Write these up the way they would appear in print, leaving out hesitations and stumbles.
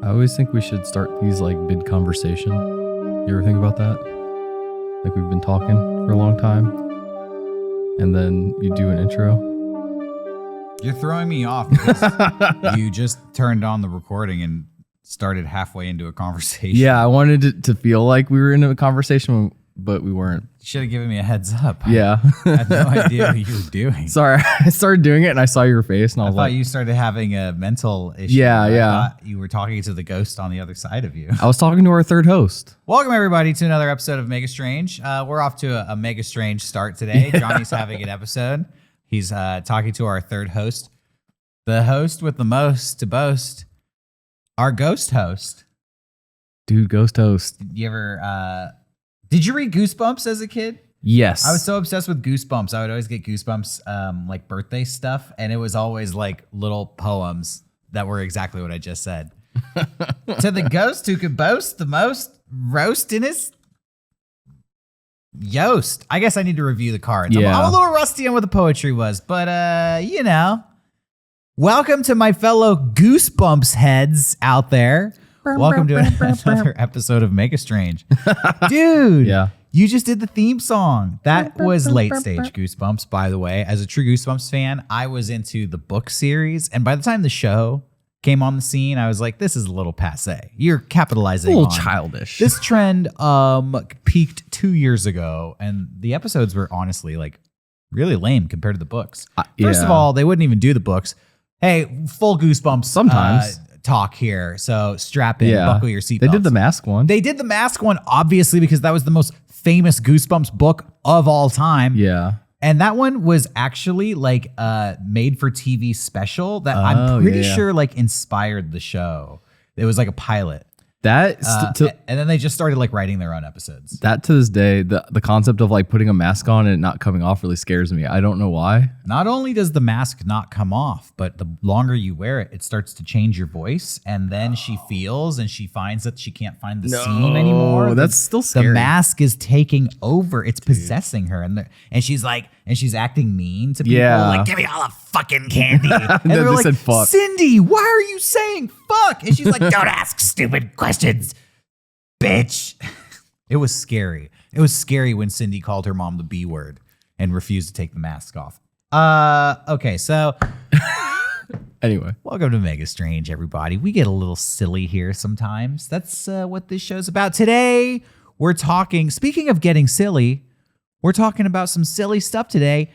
I always think we should start these like mid-conversation. You ever think about that? Like we've been talking for a long time, and then you do an intro. You're throwing me off because you just turned on the recording and started halfway into a conversation. Yeah, I wanted it to feel like we were in a conversation, but we weren't. You should have given me a heads up. Yeah. I had no idea what you were doing. Sorry, I started doing it and I saw your face and I I was thought like, you started having a mental issue. Yeah, I yeah. thought you were talking to the ghost on the other side of you. I was talking to our third host. Welcome, everybody, to another episode of Mega Strange. We're off to a Mega Strange start today. Johnny's having an episode. He's talking to our third host, the host with the most to boast, our ghost host. Dude, ghost host. You ever, did you read Goosebumps as a kid? Yes. I was so obsessed with Goosebumps. I would always get Goosebumps like birthday stuff, and it was always like little poems that were exactly what I just said. To the ghost who could boast the most roast in his yoast. I guess I need to review the cards. Yeah. I'm a little rusty on what the poetry was, but you know. Welcome to my fellow Goosebumps heads out there. Welcome to another episode of Mega Strange. Dude. Yeah. You just did the theme song. That was late stage Goosebumps, by the way. As a true Goosebumps fan, I was into the book series. And by the time the show came on the scene, I was like, this is a little passe. You're capitalizing a little on childish. This trend peaked 2 years ago. And the episodes were honestly like really lame compared to the books. First of all, they wouldn't even do the books. Hey, full Goosebumps sometimes talk here. So strap in, buckle your seatbelts. They did the mask one. They did the mask one, obviously, because that was the most famous Goosebumps book of all time. Yeah. And that one was actually like a made for TV special that I'm pretty sure like inspired the show. It was like a pilot. That and then they just started like writing their own episodes. That to this day, the concept of like putting a mask on and it not coming off really scares me. I don't know why. Not only does the mask not come off, but the longer you wear it, it starts to change your voice. And then she feels and she finds that she can't find the scene anymore. That's still scary. The mask is taking over. It's possessing her. And she's like, and she's acting mean to people. Yeah. Like, give me all the fucking candy. And They they're like, said fuck. Cindy, why are you saying fuck? And she's like, don't ask stupid questions, bitch. It was scary. It was scary when Cindy called her mom the B word and refused to take the mask off. Okay, so anyway, welcome to Mega Strange, everybody. We get a little silly here sometimes. That's what this show's about. Today, we're talking, speaking of getting silly, we're talking about some silly stuff today.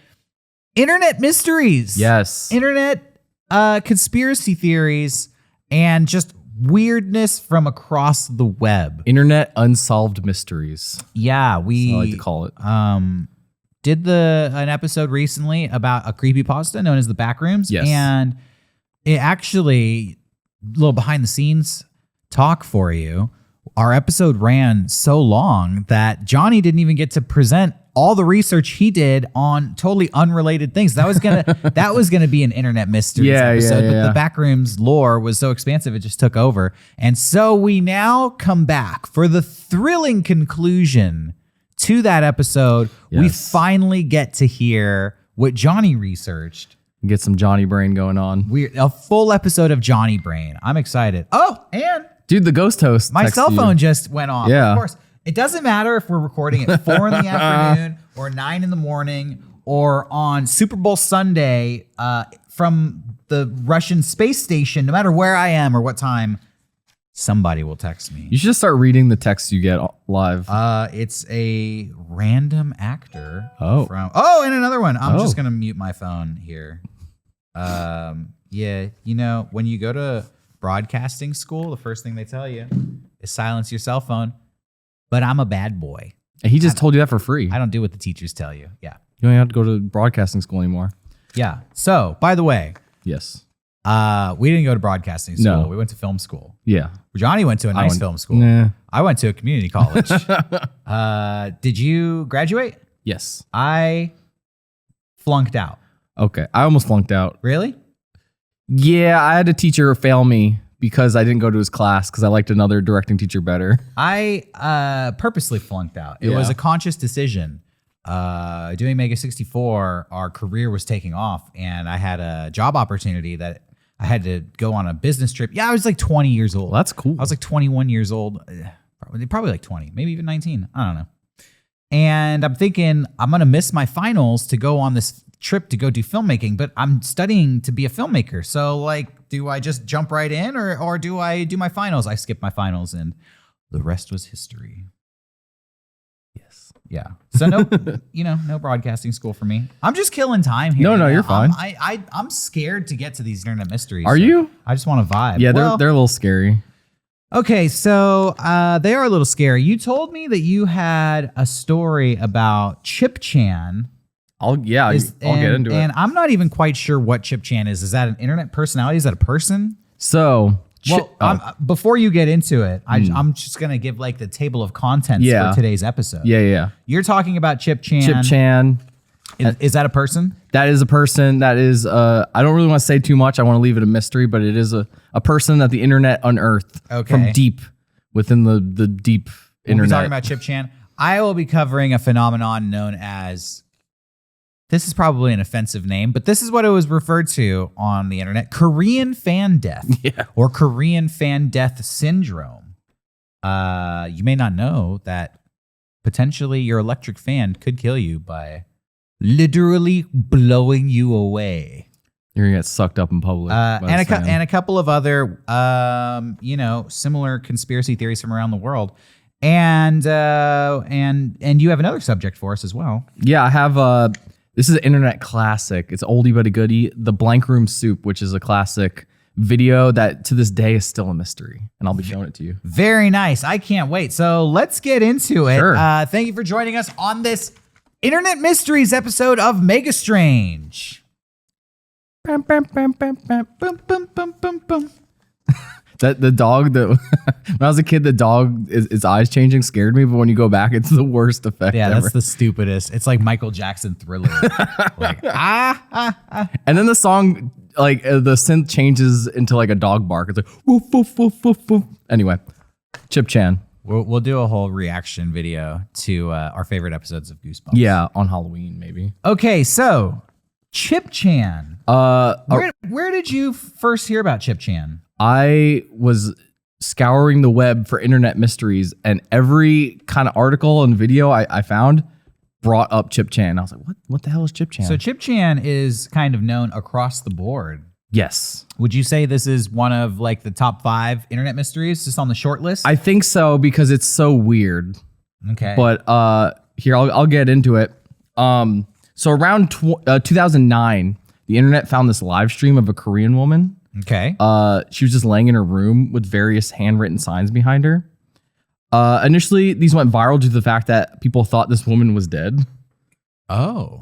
Internet mysteries. yes. Internet conspiracy theories and just weirdness from across the web. Internet unsolved mysteries. Yeah, we I like to call it. did an episode recently about a creepypasta known as the Backrooms. Yes. And it actually, a little behind the scenes talk for you. Our episode ran so long that Johnny didn't even get to present all the research he did on totally unrelated things. That was gonna be an internet mysteries episode, but the Backrooms lore was so expansive it just took over. And so we now come back for the thrilling conclusion to that episode. Yes. We finally get to hear what Johnny researched. Get some Johnny brain going on. A full episode of Johnny Brain. I'm excited. Oh, and Dude, the ghost host. my texted cell phone you. just went off. Yeah. Of course. It doesn't matter if we're recording at 4 in the afternoon or 9 in the morning or on Super Bowl Sunday from the Russian space station. No matter where I am or what time, somebody will text me. You should just start reading the texts you get live. It's a random actor. Oh. And another one. I'm just going to mute my phone here. Yeah, you know, when you go to broadcasting school, the first thing they tell you is silence your cell phone. But I'm a bad boy. And he just told you that for free. I don't do what the teachers tell you. Yeah. You don't have to go to broadcasting school anymore. Yeah. So, by the way, Yes. we didn't go to broadcasting school. No. We went to film school. Yeah. Johnny went to a nice film school. Nah. I went to a community college. Did you graduate? Yes. I flunked out. Okay. I almost flunked out. Really? Yeah, I had a teacher fail me because I didn't go to his class because I liked another directing teacher better. I purposely flunked out. It was a conscious decision. Doing Mega 64, our career was taking off, and I had a job opportunity that I had to go on a business trip. Yeah, I was like 20 years old. Well, that's cool. I was like 21 years old. Probably like 20, maybe even 19. I don't know. And I'm thinking I'm going to miss my finals to go on this trip to go do filmmaking, but I'm studying to be a filmmaker. So like, do I just jump right in or do I do my finals? I skipped my finals and the rest was history. Yes. Yeah. So no, no broadcasting school for me. I'm just killing time here. No, you're fine. I'm scared to get to these internet mysteries. Are you? I just want to vibe. Yeah, they're a little scary. Okay, so they are a little scary. You told me that you had a story about Chip Chan. I'll get into it. And I'm not even quite sure what Chip Chan is. Is that an internet personality? Is that a person? So, before you get into it, I'm just going to give like the table of contents for today's episode. Yeah. You're talking about Chip Chan. Chip Chan. Is that a person? That is a person. That is, I don't really want to say too much. I want to leave it a mystery, but it is a person that the internet unearthed from deep within the deep internet. We're talking about Chip Chan. I will be covering a phenomenon known as, this is probably an offensive name, but this is what it was referred to on the internet, Korean fan death or Korean fan death syndrome. You may not know that potentially your electric fan could kill you by literally blowing you away. You're gonna get sucked up in public. And a couple of other, similar conspiracy theories from around the world. And you have another subject for us as well. Yeah, I have. This is an internet classic. It's oldie but a goodie. The Blank Room Soup, which is a classic video that to this day is still a mystery, and I'll be showing it to you. Very nice. I can't wait. So let's get into it. Sure. Thank you for joining us on this Internet Mysteries episode of Mega Strange. Bum, bum, bum, bum, bum, bum, bum, bum, bum, bum. That the dog that when I was a kid, the dog its eyes changing scared me, but when you go back, it's the worst effect. Yeah, ever. That's the stupidest. It's like Michael Jackson Thriller. Like And then the song, like the synth changes into like a dog bark. It's like woof woof woof woof woof. Anyway, Chip Chan. We'll do a whole reaction video to our favorite episodes of Goosebumps. Yeah, on Halloween maybe. Okay, so Chip Chan. Where did you first hear about Chip Chan? I was scouring the web for internet mysteries, and every kind of article and video I found brought up Chip Chan. I was like, what the hell is Chip Chan? So Chip Chan is kind of known across the board. Yes. Would you say this is one of like the top 5 internet mysteries just on the short list? I think so, because it's so weird. Okay. But here, I'll get into it. So around 2009, the internet found this live stream of a Korean woman. Okay. She was just laying in her room with various handwritten signs behind her. Initially, these went viral due to the fact that people thought this woman was dead. Oh.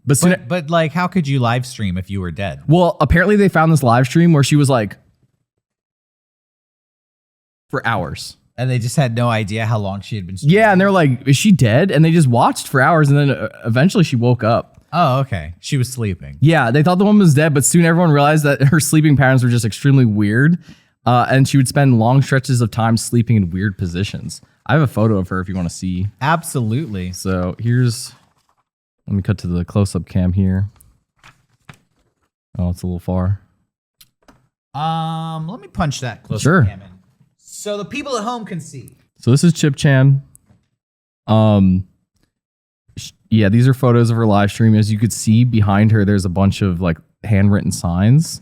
But like, how could you live stream if you were dead? Well, apparently they found this live stream where she was like for hours. And they just had no idea how long she had been streaming. Yeah, and they're like, is she dead? And they just watched for hours, and then eventually she woke up. Oh, okay. She was sleeping. Yeah, they thought the woman was dead, but soon everyone realized that her sleeping patterns were just extremely weird, and she would spend long stretches of time sleeping in weird positions. I have a photo of her if you want to see. Absolutely. So let me cut to the close-up cam here. Oh, it's a little far. Let me punch that close-up cam in so the people at home can see. So this is Chip Chan. Yeah, these are photos of her live stream. As you could see behind her, there's a bunch of like handwritten signs,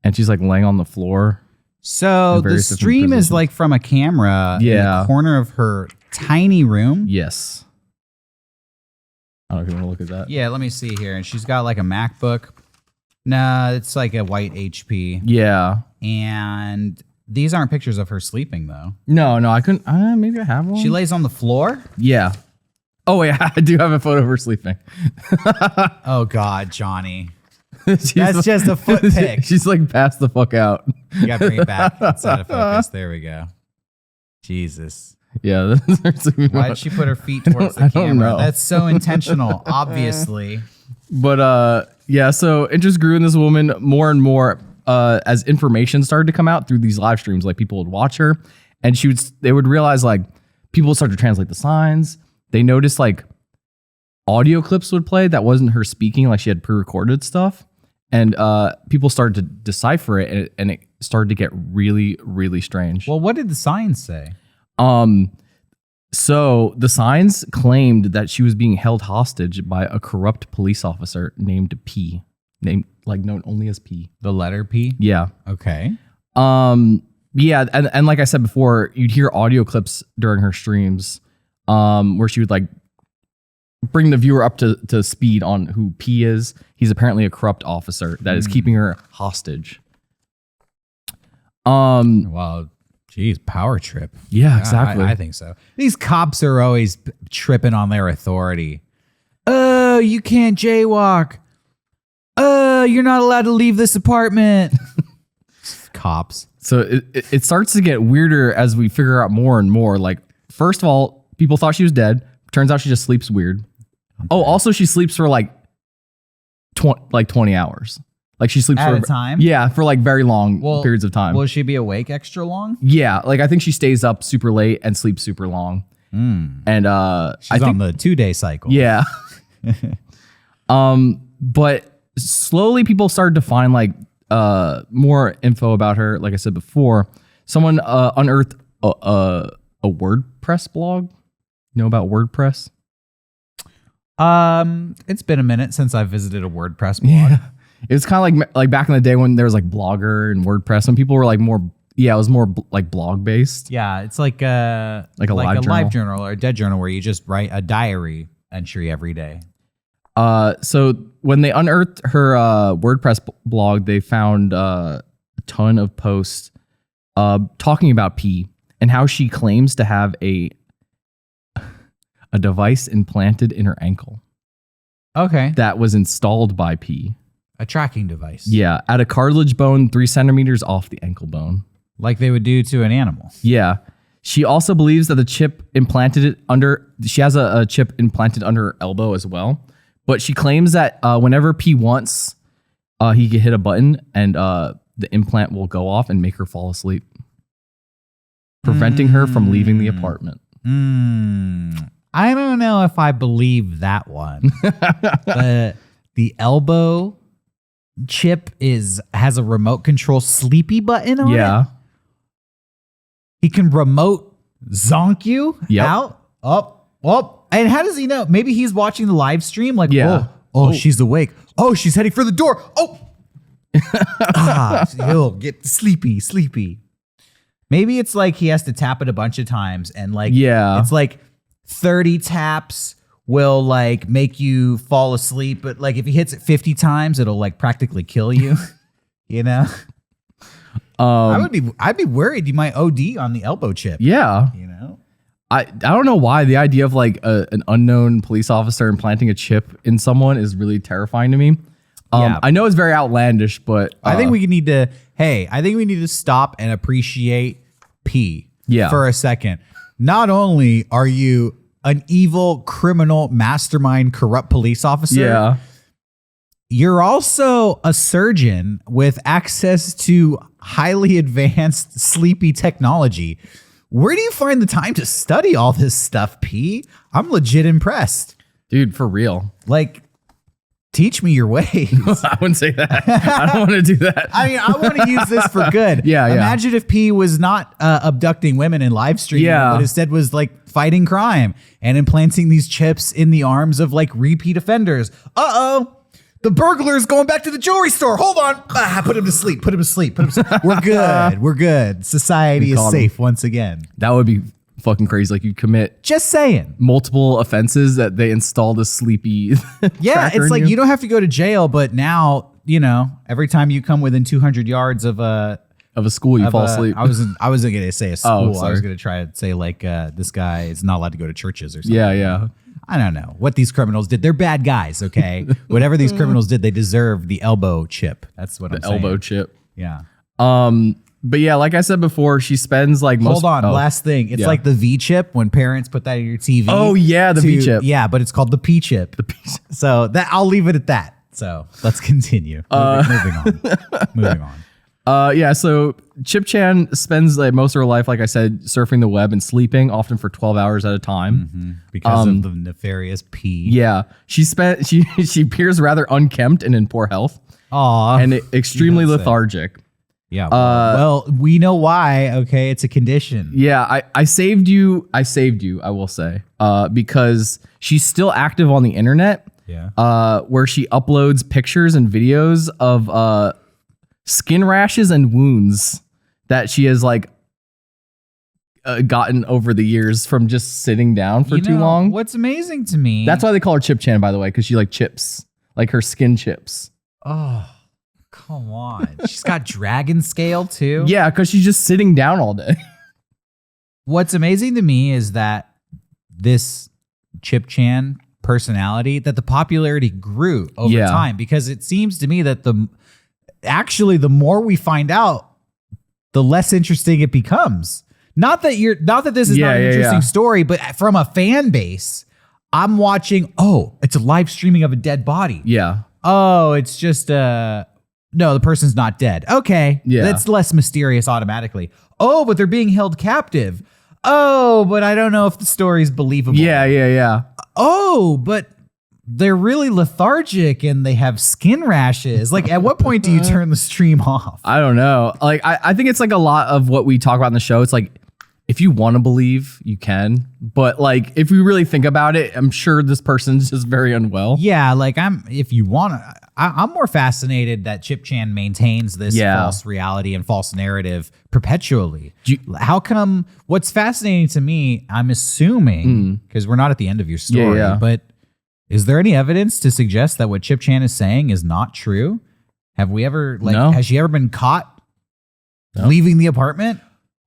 and she's like laying on the floor. So the stream is like from a camera in the corner of her tiny room. Yes. I don't know if you want to look at that. Yeah, let me see here. And she's got like a MacBook. Nah, it's like a white HP. Yeah. And these aren't pictures of her sleeping though. No, I couldn't. Maybe I have one. She lays on the floor? Yeah. Oh, yeah, I do have a photo of her sleeping. Oh, God, Johnny. That's just a foot pic. She's like passed the fuck out. You got to bring it back. It's out of focus. There we go. Jesus. Yeah. Why did she put her feet towards the camera? That's so intentional, obviously. But yeah, so interest grew in this woman more and more as information started to come out through these live streams. Like people would watch her, and they would realize like people would start to translate the signs. They noticed like audio clips would play that wasn't her speaking, like she had pre-recorded stuff. And people started to decipher it, and it started to get really, really strange. Well, what did the signs say? So the signs claimed that she was being held hostage by a corrupt police officer named P, known only as P. The letter P? Yeah. Okay. Yeah, and like I said before, you'd hear audio clips during her streams, where she would like bring the viewer up to speed on who P is. He's apparently a corrupt officer that is keeping her hostage. Well, geez, power trip. Yeah, exactly. I think so. These cops are always tripping on their authority. Oh, you can't jaywalk. Oh, you're not allowed to leave this apartment. Cops. So it starts to get weirder as we figure out more and more. Like, first of all, people thought she was dead. Turns out she just sleeps weird. Okay. Oh, also she sleeps for like 20 hours. Like she sleeps at for a time. Yeah, for like very long periods of time. Will she be awake extra long? Yeah, like I think she stays up super late and sleeps super long. And she's on the 2-day cycle. Yeah. But slowly people started to find like more info about her. Like I said before, someone unearthed a WordPress blog. You know about WordPress? It's been a minute since I visited a WordPress blog. Yeah. It was kind of like back in the day when there was like Blogger and WordPress, when people were like more, it was more like blog based. Yeah, it's like a live journal or a dead journal where you just write a diary entry every day. So when they unearthed her WordPress blog, they found a ton of posts talking about P and how she claims to have a device implanted in her ankle. Okay. That was installed by P. A tracking device. Yeah, at a cartilage bone 3 centimeters off the ankle bone. Like they would do to an animal. Yeah. She also believes that the chip implanted she has a chip implanted under her elbow as well. But she claims that whenever P wants, he can hit a button and the implant will go off and make her fall asleep, preventing her from leaving the apartment. I don't know if I believe that one. The elbow chip has a remote control sleepy button on it. Yeah. He can remote zonk you out, up. And how does he know? Maybe he's watching the live stream like, she's awake. Oh, she's heading for the door. Oh. He'll get sleepy. Maybe it's like he has to tap it a bunch of times and like, it's like 30 taps will like make you fall asleep. But like if he hits it 50 times, it'll like practically kill you, you know? I'd be worried you might OD on the elbow chip. Yeah. You know? I don't know why the idea of like an unknown police officer implanting a chip in someone is really terrifying to me. I know it's very outlandish, but I think we need to stop and appreciate P for a second. Not only are you an evil criminal mastermind corrupt police officer, you're also a surgeon with access to highly advanced sleepy technology. Where do you find the time to study all this stuff, P? I'm legit impressed. Dude, for real. Like, teach me your ways. I wouldn't say that. I don't want to do that. I mean, I want to use this for good. Imagine if P was not abducting women in live streaming, but instead was like fighting crime and implanting these chips in the arms of like repeat offenders. The burglar's going back to the jewelry store. Hold on. Put him to sleep. We're good. We're good. Society is safe once again. That would be fucking crazy. Like you commit multiple offenses that they installed a sleepy it's like you don't have to go to jail, but now, you know, every time you come within 200 yards of a school, you fall asleep. I wasn't going to say a school. I was going to try to say like this guy is not allowed to go to churches or something. Yeah. I don't know what these criminals did. They're bad guys, okay? Whatever these criminals did, they deserve the elbow chip. That's what I'm saying. The elbow chip. Yeah. But yeah, like I said before, she spends like last thing. It's like the V chip when parents put that in your TV. Oh yeah, the V chip. Yeah, but it's called the P chip. So that I'll leave it at that. So let's continue. Moving on. Yeah, so Chip Chan spends like most of her life, like I said, surfing the web and sleeping, often for 12 hours at a time. Because of the nefarious pee. Yeah, she appears rather unkempt and in poor health, Aw. and extremely lethargic. Yeah. Well, we know why. Okay, it's a condition. Yeah, I saved you. I will say, because she's still active on the internet. Yeah. Where she uploads pictures and videos of skin rashes and wounds that she has like gotten over the years from just sitting down for too long. What's amazing to me. That's why they call her Chip Chan, by the way, because she like chips, like her skin chips. Oh, come on. She's got dragon scale too. Yeah, because she's just sitting down all day. What's amazing to me is that this Chip Chan personality, that the popularity grew over time, because it seems to me that the more we find out, the less interesting it becomes. Not that this is not an interesting story, but from a fan base, I'm watching, it's a live streaming of a dead body. Yeah. Oh, it's just no, the person's not dead. Okay. Yeah. That's less mysterious automatically. Oh, but they're being held captive. Oh, but I don't know if the story's believable. Yeah. Oh, but they're really lethargic and they have skin rashes. Like, at what point do you turn the stream off? I don't know. Like, I think it's like a lot of what we talk about in the show. It's like, if you want to believe, you can. But like, if we really think about it, I'm sure this person's just very unwell. Yeah, like I'm more fascinated that Chip Chan maintains this false reality and false narrative perpetually. How come? What's fascinating to me, I'm assuming, because we're not at the end of your story, but is there any evidence to suggest that what Chip Chan is saying is not true? Have we ever has she ever been caught leaving the apartment?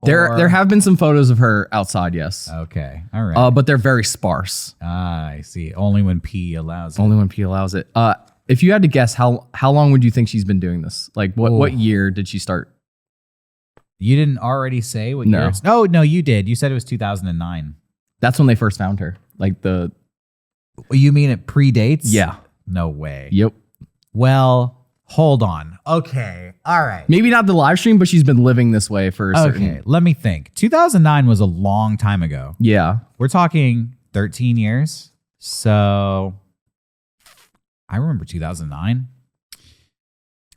There have been some photos of her outside, yes. Okay. All right. But they're very sparse. I see. Only when P allows it. Only when P allows it. If you had to guess, how long would you think she's been doing this? Like, what year did she start? You didn't already say what year? No, you did. You said it was 2009. That's when they first found her. Like You mean it predates? Yeah. No way. Yep. Well, hold on. Okay. All right. Maybe not the live stream, but she's been living this way for a certain... Okay, let me think. 2009 was a long time ago. Yeah. We're talking 13 years. So I remember 2009.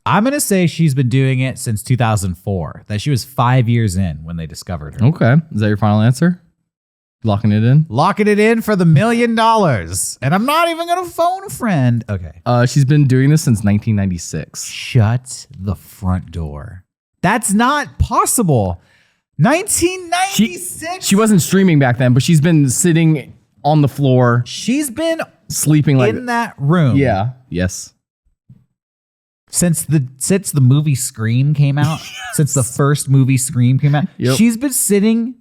I'm going to say she's been doing it since 2004, that she was 5 years in when they discovered her. Okay. Is that your final answer? Locking it in? Locking it in for the $1 million. And I'm not even going to phone a friend. Okay. She's been doing this since 1996. Shut the front door. That's not possible. 1996? She wasn't streaming back then, but she's been sitting on the floor. She's been sleeping like in that room. Yeah. Yes. Since the movie Scream came out, since the first movie Scream came out, she's been sitting.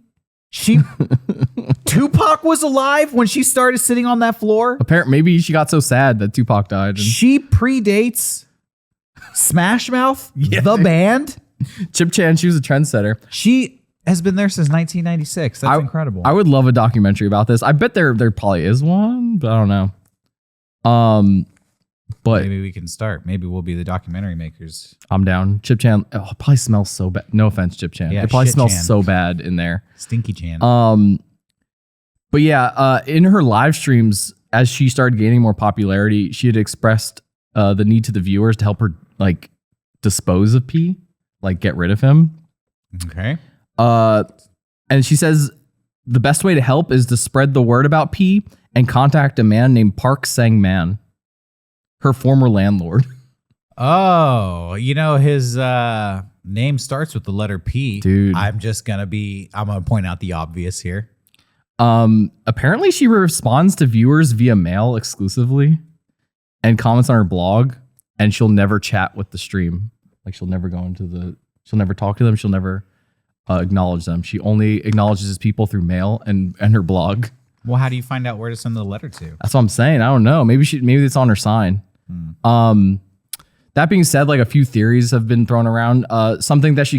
Tupac was alive when she started sitting on that floor. Apparently, maybe she got so sad that Tupac died. She predates Smash Mouth, the band. Chip Chan, she was a trendsetter. She has been there since 1996. That's incredible. I would love a documentary about this. I bet there probably is one, but I don't know. But maybe we can start. Maybe we'll be the documentary makers. I'm down. Chip Chan, it probably smells so bad. No offense, Chip Chan. Yeah, it probably smells Chan. so bad in there. Stinky Chan. But yeah, in her live streams, as she started gaining more popularity, she had expressed the need to the viewers to help her like dispose of P, like get rid of him. Okay. And she says the best way to help is to spread the word about P and contact a man named Park Sang-man, her former landlord. Oh, his name starts with the letter P. Dude. I'm gonna point out the obvious here. Apparently she responds to viewers via mail exclusively and comments on her blog, and she'll never chat with the stream. Like she'll never she'll never talk to them. She'll never acknowledge them. She only acknowledges people through mail and her blog. Well, how do you find out where to send the letter to? That's what I'm saying. I don't know. Maybe it's on her sign. That being said, like a few theories have been thrown around. Something that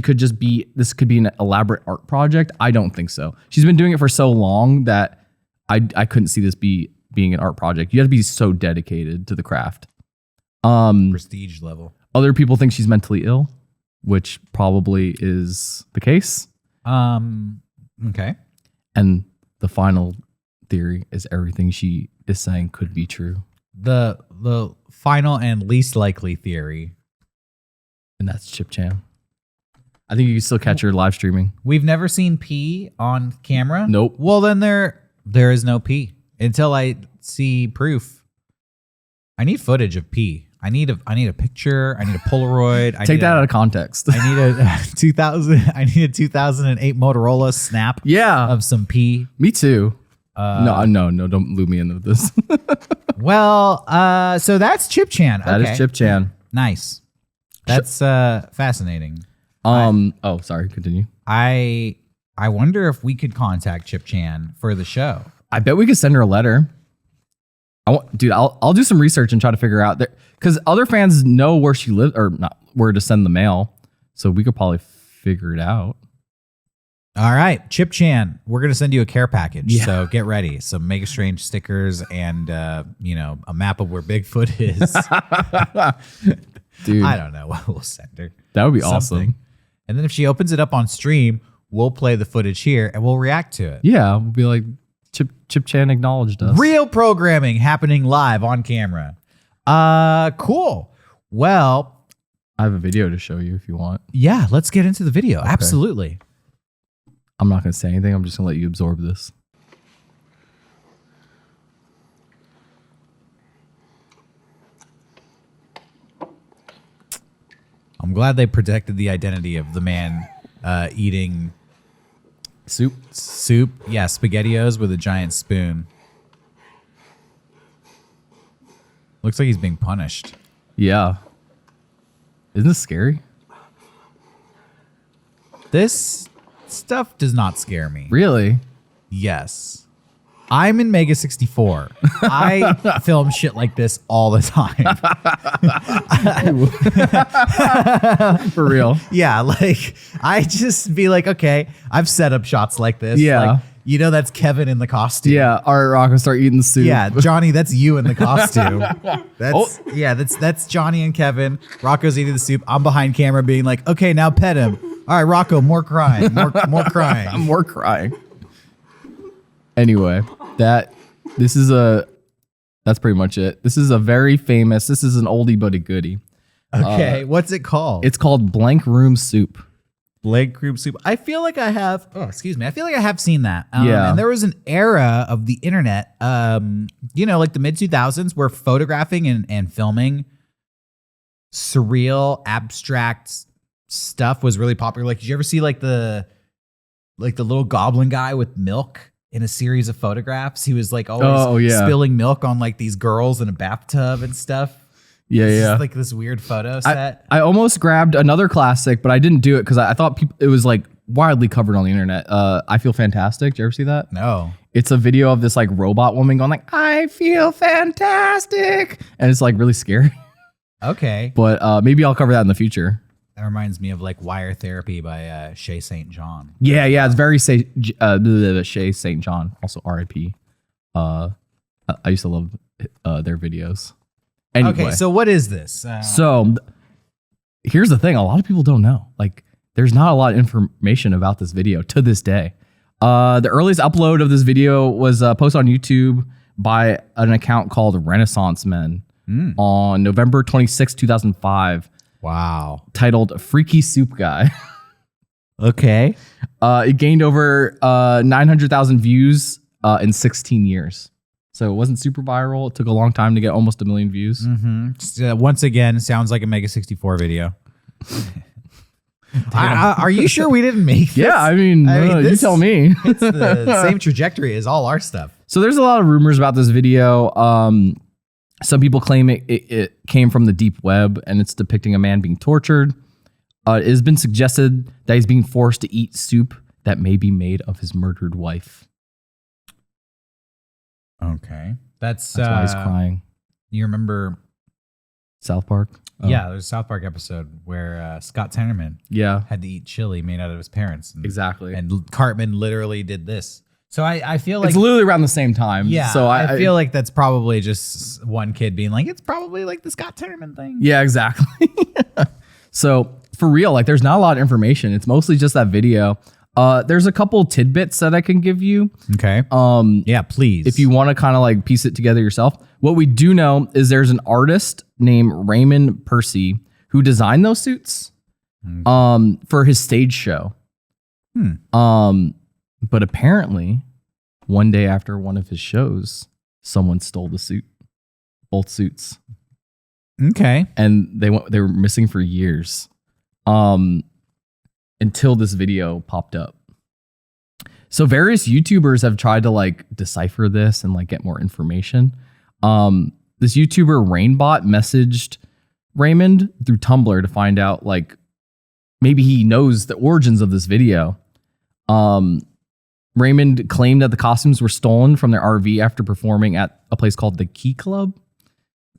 this could be an elaborate art project. I don't think so. She's been doing it for so long that I couldn't see this being an art project. You have to be so dedicated to the craft. Prestige level. Other people think she's mentally ill. which probably is the case. Okay. And the final theory is everything she is saying could be true. The final and least likely theory. And that's Chip Chan. I think you can still catch her live streaming. We've never seen pee on camera. Nope. Well, then there is no pee until I see proof. I need footage of pee. I need a picture. I need a Polaroid. Take that out of context. I need a 2008 Motorola snap. Yeah. Of some pee. Me too. No, don't loop me into this. Well, so that's Chip Chan. That is Chip Chan. Nice. That's fascinating. Sorry, continue. I wonder if we could contact Chip Chan for the show. I bet we could send her a letter. I'll do some research and try to figure out that, because other fans know where she lives, or not where to send the mail, so we could probably figure it out. All right, Chip Chan, we're gonna send you a care package, Yeah. so get ready. Some Mega Strange stickers and a map of where Bigfoot is. Dude, I don't know what we'll send her. that would be Something. awesome. And then if she opens it up on stream, we'll play the footage here and we'll react to it. Yeah, we'll be like, Chip Chan acknowledged us. Real programming happening live on camera. Cool. Well, I have a video to show you if you want. yeah, let's get into the video. Absolutely. I'm not going to say anything. I'm just going to let you absorb this. I'm glad they protected the identity of the man eating Soup. Yeah, SpaghettiOs with a giant spoon. Looks like he's being punished. Yeah. Isn't this scary? This stuff does not scare me. Really? Yes. I'm in Mega 64. I film shit like this all the time. For real. Yeah, like I just be like, okay, I've set up shots like this. Yeah. Like, that's Kevin in the costume. Yeah. All right, Rocco, start eating the soup. Yeah, Johnny, that's you in the costume. That's Johnny and Kevin. Rocco's eating the soup. I'm behind camera being like, okay, now pet him. All right, Rocco, more crying. More crying. I'm more crying. Anyway, that's pretty much it. This is an oldie but a goodie. Okay, what's it called? It's called Blank Room Soup. Blank Room Soup. I feel like I have. Oh, excuse me. I feel like I have seen that. Yeah. And there was an era of the internet, like the mid 2000s, where photographing and filming surreal, abstract stuff was really popular. Like, did you ever see like the little goblin guy with milk in a series of photographs? He was like always spilling milk on like these girls in a bathtub and stuff. Yeah, It's yeah. just like this weird photo set. I almost grabbed another classic, but I didn't do it because I thought it was like widely covered on the internet. I Feel Fantastic. Did you ever see that? No. It's a video of this like robot woman going like, I feel fantastic. And it's like really scary. Okay. But maybe I'll cover that in the future. That reminds me of like Wire Therapy by Shay St. John. Yeah, it's very Shay St. John, also R.I.P. I used to love their videos. Anyway, Okay, so what is this? so here's the thing: a lot of people don't know. Like, there's not a lot of information about this video to this day. The earliest upload of this video was posted on YouTube by an account called Renaissance Men on November 26, 2005. Wow. Titled "Freaky Soup Guy." Okay. It gained over 900,000 views in 16 years. So it wasn't super viral. It took a long time to get almost 1 million views. Mm-hmm. Once again, sounds like a Mega 64 video. Are you sure we didn't make this? Yeah, I mean you tell me. It's the same trajectory as all our stuff. So there's a lot of rumors about this video. Some people claim it came from the deep web and it's depicting a man being tortured. It has been suggested that he's being forced to eat soup that may be made of his murdered wife. Okay. That's why he's crying. You remember South Park? Oh. Yeah, there's a South Park episode where Scott Tenorman had to eat chili made out of his parents. Exactly. And Cartman literally did this. So I feel like it's literally around the same time. Yeah. So I feel like that's probably just one kid being like, it's probably like the Scott Tenorman thing. Yeah, exactly. So for real. Like, there's not a lot of information. It's mostly just that video. There's a couple tidbits that I can give you. Okay. Yeah, please. If you want to kind of like piece it together yourself. What we do know is there's an artist named Raymond Percy who designed those suits for his stage show. But apparently one day after one of his shows, someone stole the suit, both suits. Okay. And they were missing for years. Until this video popped up. So various YouTubers have tried to like decipher this and like get more information. This YouTuber Rainbot messaged Raymond through Tumblr to find out like maybe he knows the origins of this video. Raymond claimed that the costumes were stolen from their RV after performing at a place called the Key Club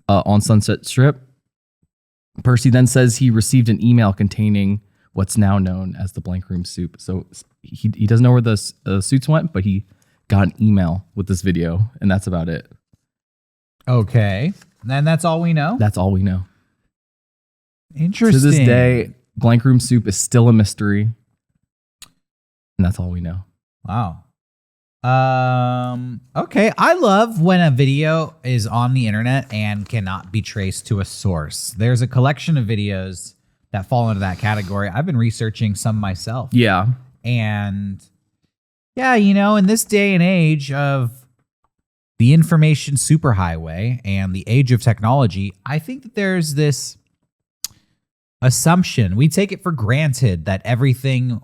on Sunset Strip. Percy then says he received an email containing what's now known as the blank room soup. So he doesn't know where the suits went, but he got an email with this video, and that's about it. Okay. And that's all we know? That's all we know. Interesting. To this day, blank room soup is still a mystery, and that's all we know. Wow. Okay. I love when a video is on the internet and cannot be traced to a source. There's a collection of videos that fall into that category. I've been researching some myself. Yeah. And yeah, you know, in this day and age of the information superhighway and the age of technology, I think that there's this assumption. We take it for granted that everything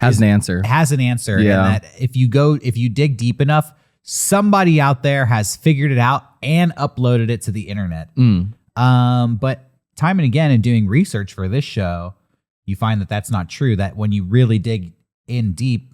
has an answer. Has an answer. Yeah. And that if you dig deep enough, somebody out there has figured it out and uploaded it to the internet. But time and again in doing research for this show, you find that that's not true. That when you really dig in deep,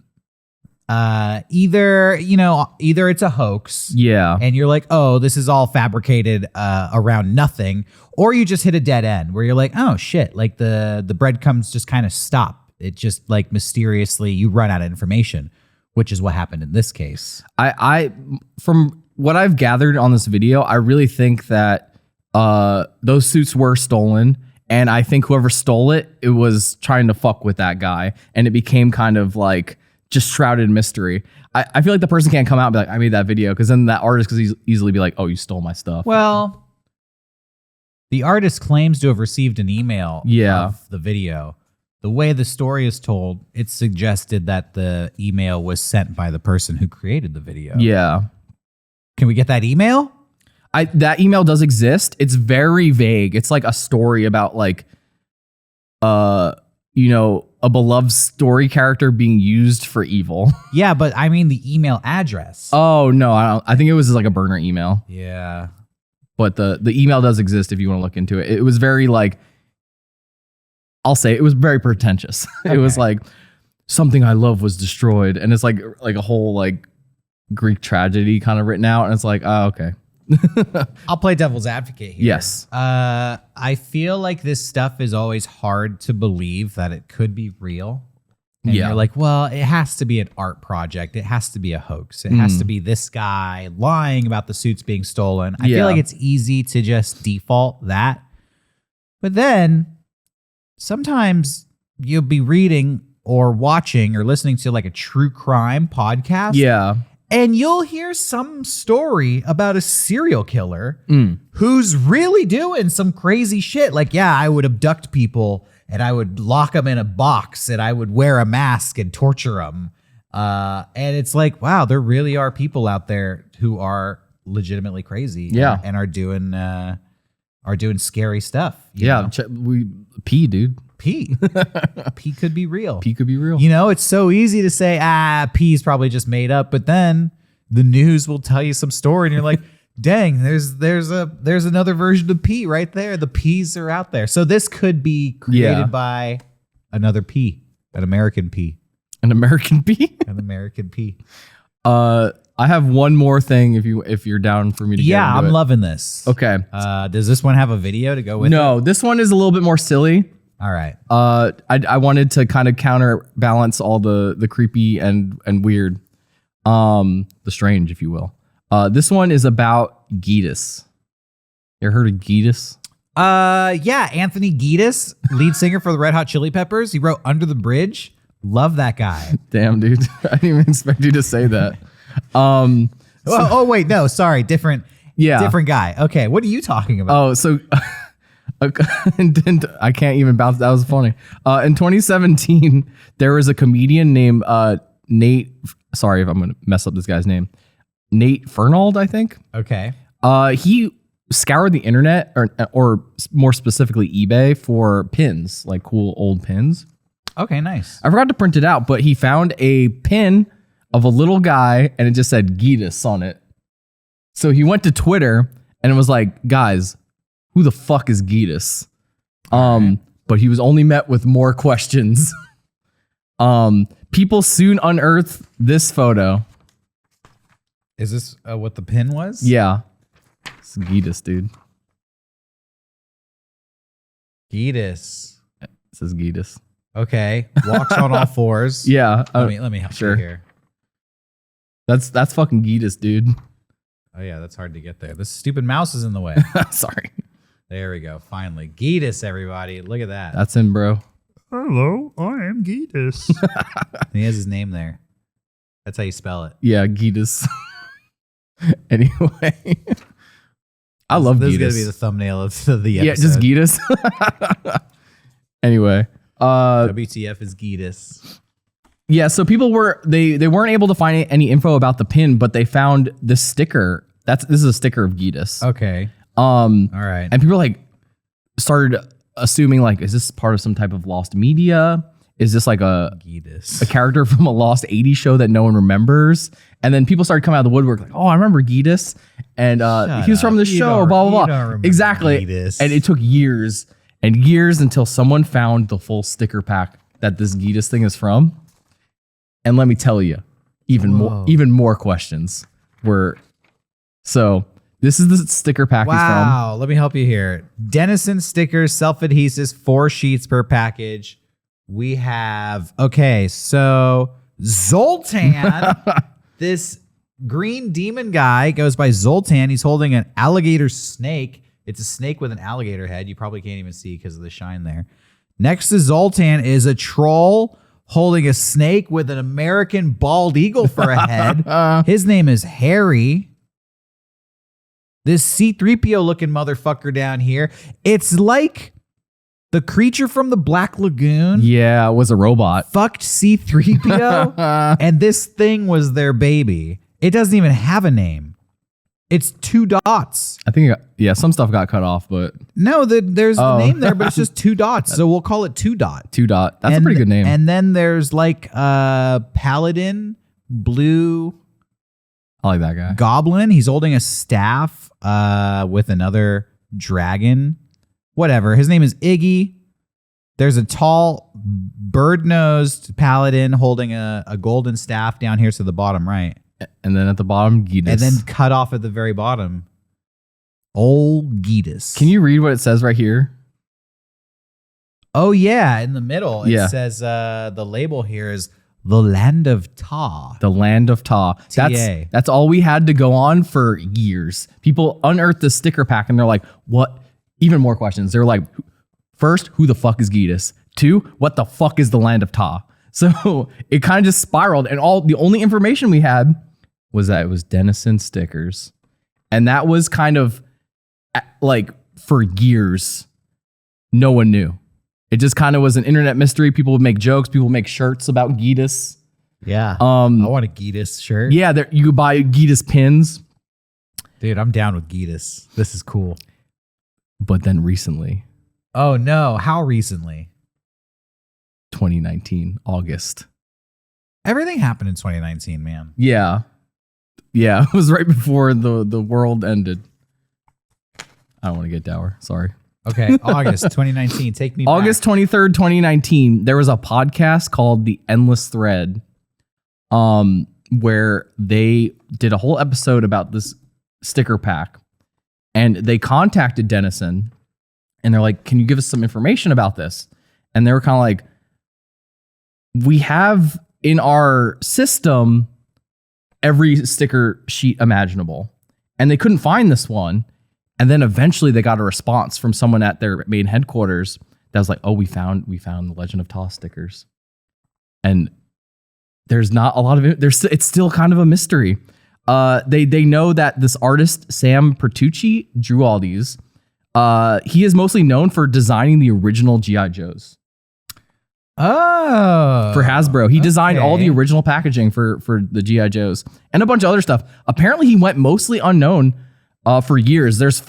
either it's a hoax, and you're like, oh, this is all fabricated around nothing, or you just hit a dead end where you're like, oh shit, like the breadcrumbs just kind of stop. It just like mysteriously you run out of information, which is what happened in this case. I from what I've gathered on this video, I really think that those suits were stolen, and I think whoever stole it was trying to fuck with that guy, and it became kind of like just shrouded in mystery. I feel like the person can't come out and be like, I made that video, because then that artist could easily be like, oh, you stole my stuff. Well, the artist claims to have received an email of the video. The way the story is told, it's suggested that the email was sent by the person who created the video. Yeah. Can we get that email? That email does exist. It's very vague. It's like a story about like, a beloved story character being used for evil. Yeah, but I mean the email address. Oh no, I think it was like a burner email. Yeah. But the email does exist if you want to look into it. It was very like, I'll say it was very pretentious. Okay. It was like, something I love was destroyed, and it's like a whole like Greek tragedy kind of written out, and it's like, oh, okay. I'll play devil's advocate here. Yes. I feel like this stuff is always hard to believe that it could be real. And you're like, well, it has to be an art project. It has to be a hoax. It has to be this guy lying about the suits being stolen. I feel like it's easy to just default that. But then sometimes you'll be reading or watching or listening to like a true crime podcast. Yeah. And you'll hear some story about a serial killer who's really doing some crazy shit. Like, yeah, I would abduct people and I would lock them in a box and I would wear a mask and torture them. And it's like, wow, there really are people out there who are legitimately crazy. Yeah. And are doing scary stuff. We pee, dude. P. P could be real. P could be real. You know, it's so easy to say, P is probably just made up, but then the news will tell you some story and you're like, dang, there's another version of P right there. The P's are out there. So this could be created by another P, an American P. An American P? An American P. I have one more thing if you're down for me to get into I'm it. loving this. Okay. Does this one have a video to go with it? No, this one is a little bit more silly. All right. I wanted to kind of counterbalance all the creepy and weird, the strange, if you will. This one is about Geedis. You ever heard of Geedis? Yeah, Anthony Geedis, lead singer for the Red Hot Chili Peppers. He wrote Under the Bridge. Love that guy. Damn, dude. I didn't even expect you to say that. Wait, no, sorry, different guy. Okay, what are you talking about? Oh, so I can't even bounce. That was funny. In 2017, there was a comedian named Nate. Sorry if I'm going to mess up this guy's name. Nate Fernald, I think. Okay. He scoured the internet, or more specifically eBay, for pins, like cool old pins. Okay, nice. I forgot to print it out, but he found a pin of a little guy, and it just said Geedis on it. So he went to Twitter and it was like, guys, who the fuck is Geedis? But he was only met with more questions. People soon unearthed this photo. Is this what the pin was? Yeah. It's Geedis, dude. Geedis. It says Geedis. Okay. Walks on all fours. Yeah. Let me help you here. That's fucking Geedis, dude. Oh yeah, that's hard to get there. This stupid mouse is in the way. Sorry. There we go. Finally. Geedis, everybody. Look at that. That's him, bro. Hello, I am Geedis. He has his name there. That's how you spell it. Yeah, Geedis. Anyway. I love This Geedis. is going to be the thumbnail of the episode. Yeah, just Geedis. Anyway. WTF is Geedis. Yeah, so people they weren't able to find any info about the pin, but they found this sticker. This is a sticker of Geedis. Okay. All right. And people like started assuming like, is this part of some type of lost media? Is this like a Geedis. character from a lost 80s show that no one remembers? And then people started coming out of the woodwork like, oh, I remember Geedis. And he was from the show, blah, blah, blah. Exactly. Geedis. And it took years and years until someone found the full sticker pack that this Geedis thing is from. And let me tell you, even more questions were. So this is the sticker pack he's from. Wow. Let me help you here. Denison stickers, self-adhesives, 4 sheets per package. We have, so Zoltan, this green demon guy goes by Zoltan. He's holding an alligator snake. It's a snake with an alligator head. You probably can't even see because of the shine there. Next to Zoltan is a troll holding a snake with an American bald eagle for a head. His name is Harry. This C-3PO looking motherfucker down here. It's like the creature from the Black Lagoon. Yeah, it was a robot. Fucked C-3PO. And this thing was their baby. It doesn't even have a name. It's 2 dots. I think, some stuff got cut off, but. No, there's the name there, but it's just 2 dots. So we'll call it 2 dot. 2 dot. That's a pretty good name. And then there's like Paladin, blue. I like that guy. Goblin. He's holding a staff with another dragon. Whatever. His name is Iggy. There's a tall bird-nosed paladin holding a golden staff down here to the bottom right. And then at the bottom, Geedis. And then cut off at the very bottom. Old Geedis. Can you read what it says right here? Oh, yeah. In the middle, it says the label here is The Land of Ta. The Land of Ta. That's all we had to go on for years. People unearthed the sticker pack and they're like, what? Even more questions. They're like, first, who the fuck is Geedis? 2, what the fuck is the Land of Ta? So it kind of just spiraled, and the only information we had was that it was Denison stickers. And that was kind of like for years, no one knew. It just kind of was an internet mystery. People would make jokes. People would make shirts about Geedis. Yeah. I want a Geedis shirt. Yeah, you could buy Geedis pins. Dude, I'm down with Geedis. This is cool. But then recently. Oh, no. How recently? 2019, August. Everything happened in 2019, man. Yeah. Yeah, it was right before the world ended. I don't want to get dour. Sorry. Okay, August 2019. Take me August back. 23rd, 2019. There was a podcast called The Endless Thread, where they did a whole episode about this sticker pack. And they contacted Denison, and they're like, can you give us some information about this? And they were kind of like, we have in our system every sticker sheet imaginable. And they couldn't find this one. And then eventually they got a response from someone at their main headquarters that was like, "Oh, we found the Legend of Toss stickers." And there's not a lot of it. It's still kind of a mystery. They know that this artist, Sam Pertucci, drew all these. He is mostly known for designing the original G.I. Joes. Oh. For Hasbro. He designed all the original packaging for the G.I. Joes and a bunch of other stuff. Apparently, he went mostly unknown for years. This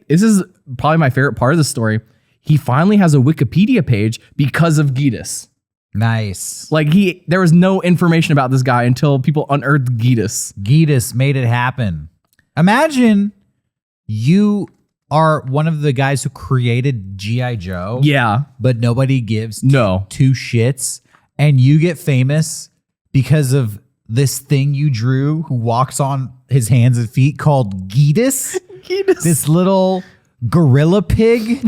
is probably my favorite part of the story. He finally has a Wikipedia page because of Geedis. Nice. Like there was no information about this guy until people unearthed Geedis. Geedis made it happen. Imagine you are one of the guys who created G.I. Joe. Yeah. But nobody gives No. two shits. And you get famous because of this thing you drew who walks on his hands and feet called Geedis. Geedis. This little gorilla pig.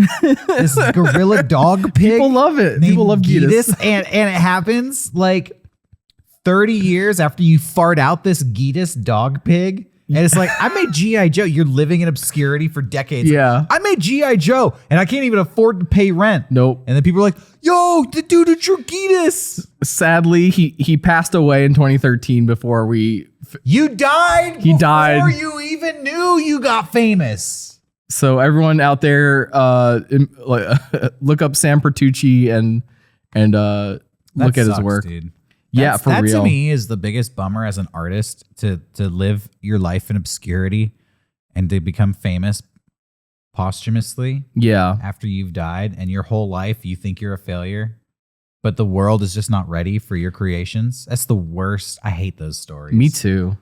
This gorilla dog pig. People love it. named People love Geedis. And it happens like 30 years after you fart out this Geedis dog pig. And it's like, I made G.I. Joe. You're living in obscurity for decades. Yeah. I made G.I. Joe and I can't even afford to pay rent. Nope. And then people are like, yo, the dude who drew Geedis. Sadly, he passed away in 2013 before we... You died He died. before you even knew you got famous. So everyone out there, look up Sam Pertucci and look at his work. Dude. Yeah, for that real. To me is the biggest bummer as an artist to live your life in obscurity and to become famous posthumously Yeah. after you've died, and your whole life you think you're a failure, but the world is just not ready for your creations. That's the worst. I hate those stories. Me too.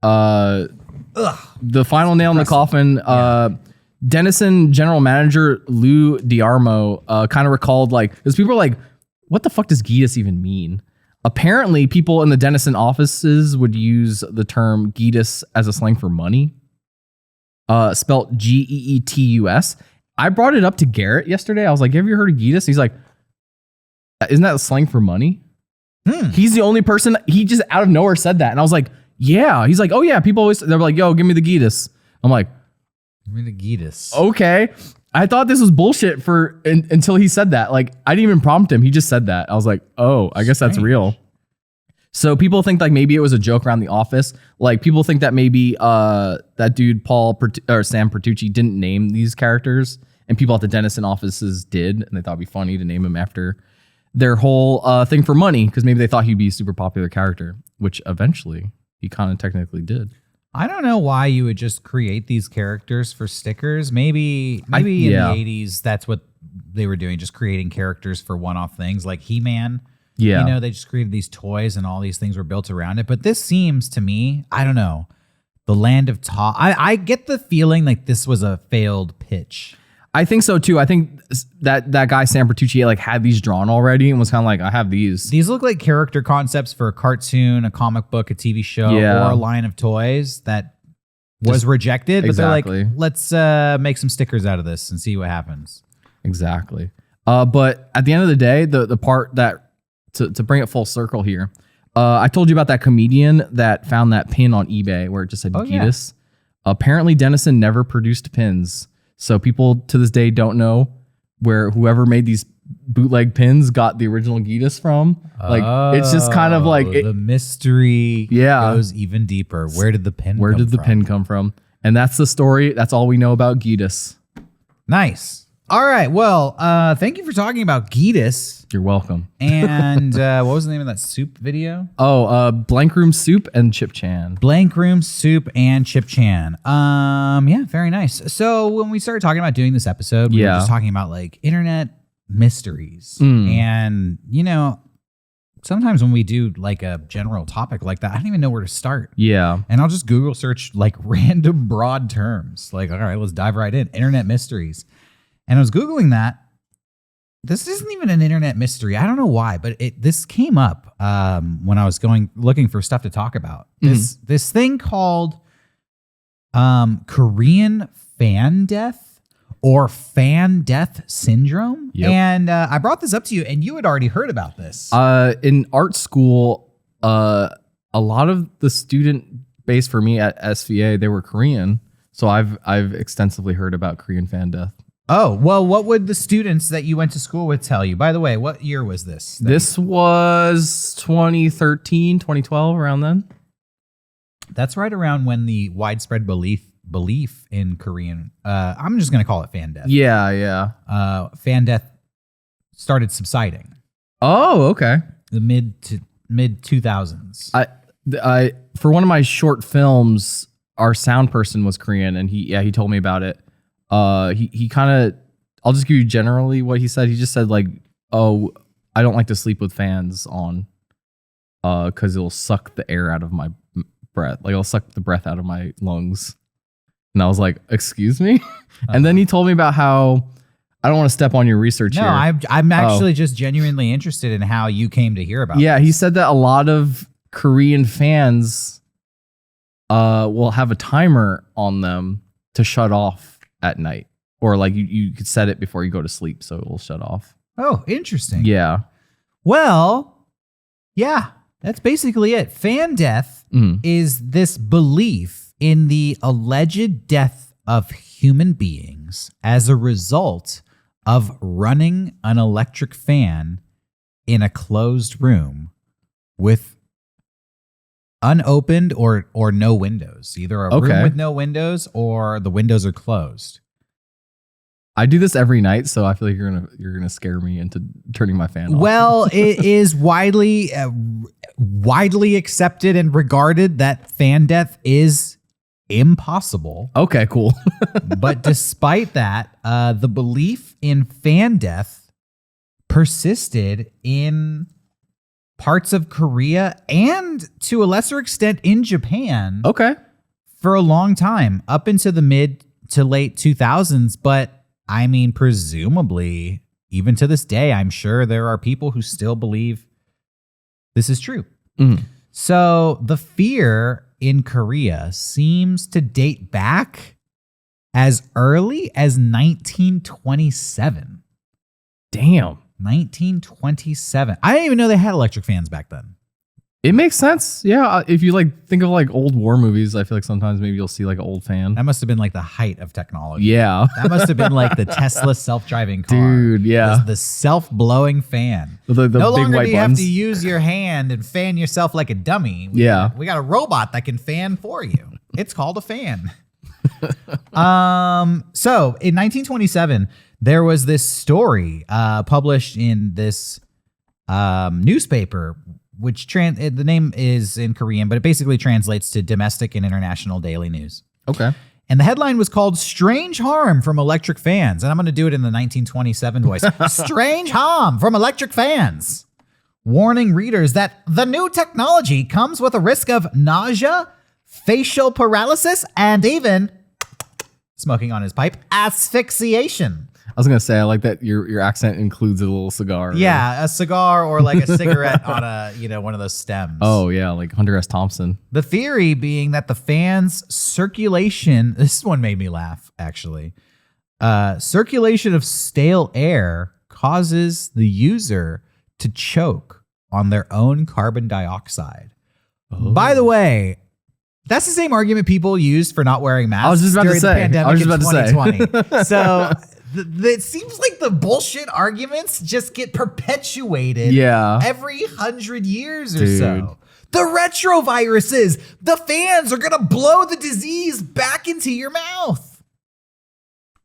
The final nail in the coffin. Dennison general manager Lou Diarmo kind of recalled because people are like, "What the fuck does Geedis even mean?" Apparently, people in the Dennison offices would use the term Geedis as a slang for money, spelt Geetus. I brought it up to Garrett yesterday. I was like, "Have you heard of Geedis?" He's like, "Isn't that a slang for money?" He's the only person. He just out of nowhere said that, and I was like, "Yeah." He's like, "Oh yeah." People always they're like, "Yo, give me the Geedis." I'm like, Give me the Geedis. okay. I thought this was bullshit until he said that. Like, I didn't even prompt him. He just said that. I was like, oh, I guess that's Strange. real. So people think like maybe it was a joke around the office. Like people think that maybe that dude Sam Pertucci didn't name these characters, and people at the Dennison offices did, and they thought it'd be funny to name him after their whole thing for money, because maybe they thought he'd be a super popular character, which eventually he kind of technically did. I don't know why you would just create these characters for stickers. Maybe in the 80s, that's what they were doing, just creating characters for one-off things like He-Man. Yeah. You know, they just created these toys and all these things were built around it. But this seems to me, I don't know, the land of Toss. I get the feeling like this was a failed pitch. I think so too. I think that guy Sam Pertucci had these drawn already and was kind of like, I have these. These look like character concepts for a cartoon, a comic book, a TV show, Yeah. or a line of toys that was rejected. But Exactly. they're like, let's make some stickers out of this and see what happens. Exactly. But at the end of the day, the part that to bring it full circle here, I told you about that comedian that found that pin on eBay where it just said Geedis. Yeah. Apparently, Dennison never produced pins. So people to this day don't know where whoever made these bootleg pins got the original Geedis from. It's just kind of like the mystery goes even deeper. Where did the pin pin come from? And that's the story. That's all we know about Geedis. Nice. All right. Well, thank you for talking about Geedis. You're welcome. And what was the name of that soup video? Oh, Blank Room Soup and Chip Chan. Blank Room Soup and Chip Chan. Yeah, very nice. So when we started talking about doing this episode, we were just talking about internet mysteries. And, sometimes when we do a general topic like that, I don't even know where to start. Yeah. And I'll just Google search random broad terms. All right, let's dive right in. Internet mysteries. And I was Googling that. This isn't even an internet mystery. I don't know why, but this came up when I was looking for stuff to talk about. This thing called Korean fan death or fan death syndrome. Yep. And I brought this up to you, and you had already heard about this. In art school, a lot of the student base for me at SVA, they were Korean. So I've extensively heard about Korean fan death. Oh, well, what would the students that you went to school with tell you? By the way, what year was this? This was 2013, 2012, around then. That's right around when the widespread belief in Korean, I'm just going to call it fan death. Yeah. Fan death started subsiding. Oh, okay. The mid 2000s. I for one of my short films, our sound person was Korean, and he told me about it. He kind of, I'll just give you generally what he said. He just said like, oh, I don't like to sleep with fans on, because it'll suck the air out of my breath. Like it'll suck the breath out of my lungs. And I was like, excuse me? And then he told me about how, I don't want to step on your research here. No, I'm actually just genuinely interested in how you came to hear about Yeah, this. he said that a lot of Korean fans will have a timer on them to shut off at night. Or like you could set it before you go to sleep so it will shut off. Oh, interesting. Yeah. Well, yeah, that's basically it. Fan death is this belief in the alleged death of human beings as a result of running an electric fan in a closed room with unopened or no windows. Either a room with no windows or the windows are closed. I do this every night, so I feel like you're gonna scare me into turning my fan off. Well, it is widely accepted and regarded that fan death is impossible. Okay, cool. But despite that, the belief in fan death persisted in parts of Korea and to a lesser extent in Japan. Okay. For a long time, up into the mid to late 2000s. But I mean, presumably, even to this day, I'm sure there are people who still believe this is true. So the fear in Korea seems to date back as early as 1927. Damn. 1927. I didn't even know they had electric fans back then. It makes sense. Yeah. If you like think of like old war movies, I feel like sometimes maybe you'll see like an old fan. That must have been like the height of technology. Yeah. That must have been like the Tesla self-driving car. Dude, yeah. The self-blowing fan. The no big longer white do you buttons. have to use your hand and fan yourself like a dummy. We got a robot that can fan for you. It's called a fan. So in 1927, there was this story published in this newspaper, which the name is in Korean, but it basically translates to domestic and international daily news. Okay. And the headline was called Strange Harm from Electric Fans. And I'm going to do it in the 1927 voice. Strange harm from electric fans. Warning readers that the new technology comes with a risk of nausea, facial paralysis, and even smoking on his pipe, asphyxiation. I was gonna say I like that your accent includes a little cigar. Yeah, a cigar or like a cigarette on one of those stems. Oh yeah, like Hunter S. Thompson. The theory being that the fan's circulation, this one made me laugh actually. Circulation of stale air causes the user to choke on their own carbon dioxide. Oh. By the way, that's the same argument people used for not wearing masks I was just about during to say. the pandemic in 2020. Say. So it seems like the bullshit arguments just get perpetuated every 100 years or so. The retroviruses, the fans are going to blow the disease back into your mouth.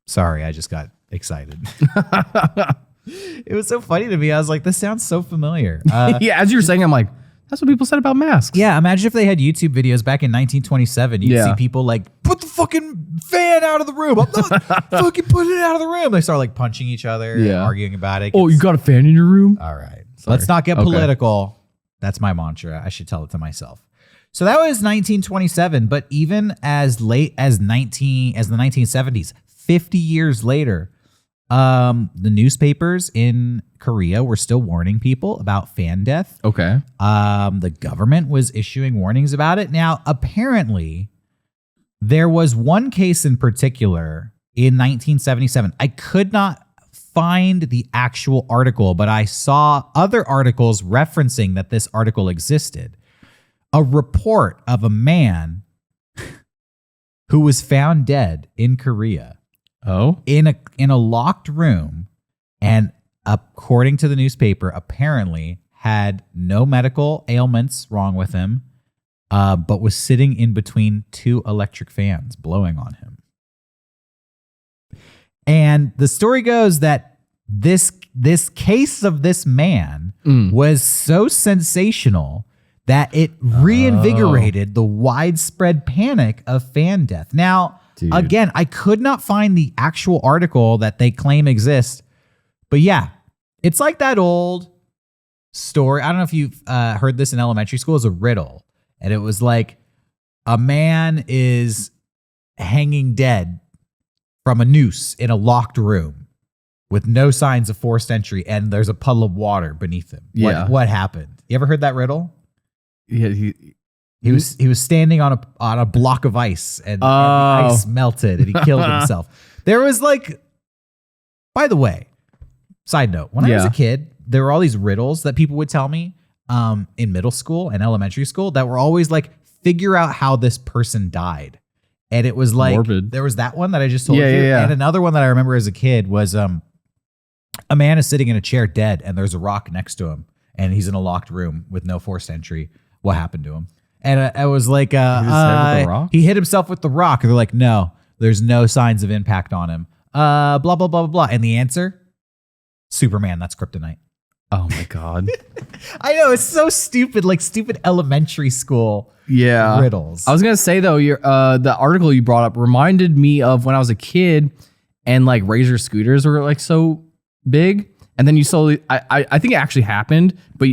Sorry, I just got excited. It was so funny to me. I was like, this sounds so familiar. Yeah, as you were saying, I'm like, that's what people said about masks. Yeah, imagine if they had YouTube videos back in 1927. You'd see people like, put the fucking fan out of the room. I'm not fucking putting it out of the room. They start like punching each other and arguing about it. Oh, you got a fan in your room? All right. Let's not get political. That's my mantra. I should tell it to myself. So that was 1927. But even as late as the 1970s, 50 years later, the newspapers in Korea were still warning people about fan death. Okay. The government was issuing warnings about it. Now, apparently, there was one case in particular in 1977. I could not find the actual article, but I saw other articles referencing that this article existed. A report of a man who was found dead in Korea Oh, in a locked room, and according to the newspaper, apparently had no medical ailments wrong with him, but was sitting in between two electric fans blowing on him. And the story goes that this case of this man was so sensational that it reinvigorated the widespread panic of fan death. Now, again, I could not find the actual article that they claim exists, but yeah, it's like that old story. I don't know if you've heard this in elementary school. It's a riddle, and it was like a man is hanging dead from a noose in a locked room with no signs of forced entry, and there's a puddle of water beneath him. Yeah. What happened? You ever heard that riddle? yeah. He was standing on a block of ice, and the ice melted, and he killed himself. There was by the way, side note, when I was a kid, there were all these riddles that people would tell me in middle school and elementary school that were always figure out how this person died. And it was morbid. There was that one that I just told you. Yeah. And another one that I remember as a kid was a man is sitting in a chair dead, and there's a rock next to him, and he's in a locked room with no forced entry. What happened to him? And I was like, hit his head with the rock? he hit himself with the rock. And they're like, no, there's no signs of impact on him. Blah, blah, blah, blah, blah. And the answer, Superman, that's kryptonite. Oh my God. I know, it's so stupid, stupid elementary school riddles. I was gonna say though, the article you brought up reminded me of when I was a kid, and Razor scooters were so big, and then you slowly, I think it actually happened, but